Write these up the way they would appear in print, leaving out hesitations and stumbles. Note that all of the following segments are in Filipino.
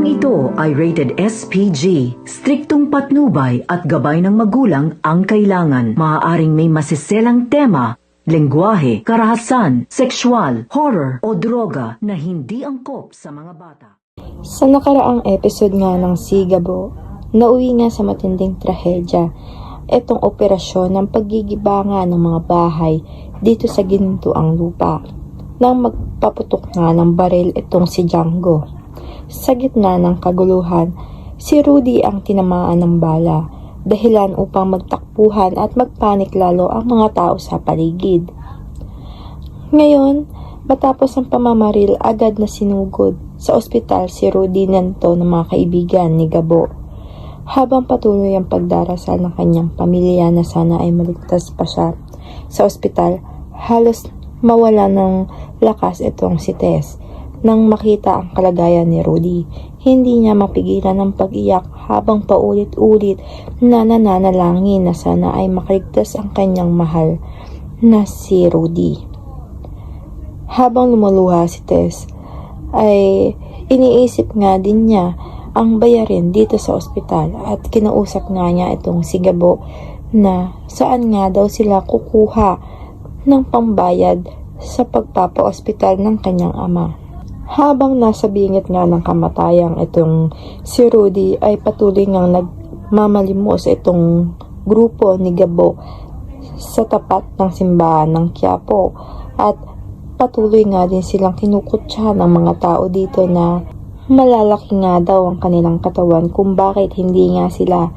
Programang ito ay rated SPG. Striktong patnubay at gabay ng magulang ang kailangan. Maaaring may masiselang tema, lengguwahe, karahasan, sexual, horror o droga na hindi angkop sa mga bata. Sa nakaraang episode nga ng Sigabo, nauwi nga sa matinding trahedya itong operasyon ng paggigibanga ng mga bahay dito sa Ginintuang Lupa nang magpaputok nga ng baril itong si Django. Sa gitna ng kaguluhan, si Rudy ang tinamaan ng bala, dahilan upang magtakbuhan at magpanik lalo ang mga tao sa paligid. Ngayon, matapos ang pamamaril, agad na sinugod sa ospital si Rudy Nento ng mga kaibigan ni Gabo. Habang patuloy ang pagdarasal ng kanyang pamilya na sana ay maligtas pa siya sa ospital, halos mawala ng lakas itong si Tess. Nang makita ang kalagayan ni Rudy, hindi niya mapigilan ang pag-iyak habang paulit-ulit na nananalangin na sana ay makaligtas ang kanyang mahal na si Rudy. Habang lumuluha si Tess, ay iniisip nga din niya ang bayarin dito sa ospital at kinausap nga niya itong si Gabo na saan nga daw sila kukuha ng pambayad sa pagpapa-ospital ng kanyang ama. Habang nasa bingit nga ng kamatayang itong si Rudy ay patuloy ngang nagmamalimos itong grupo ni Gabo sa tapat ng simbahan ng Quiapo at patuloy nga din silang kinukutsa ng mga tao dito na malalaki nga daw ang kanilang katawan kung bakit hindi nga sila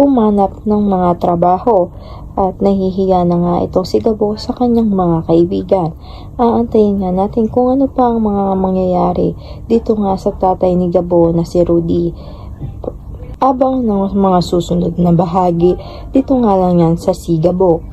humanap ng mga trabaho. At nahihiya na nga itong si Gabo sa kanyang mga kaibigan. Aantayin nga natin kung ano pa ang mga mangyayari dito nga sa tatay ni Gabo na si Rudy. Abang ng mga susunod na bahagi, dito nga lang yan sa Sigabo.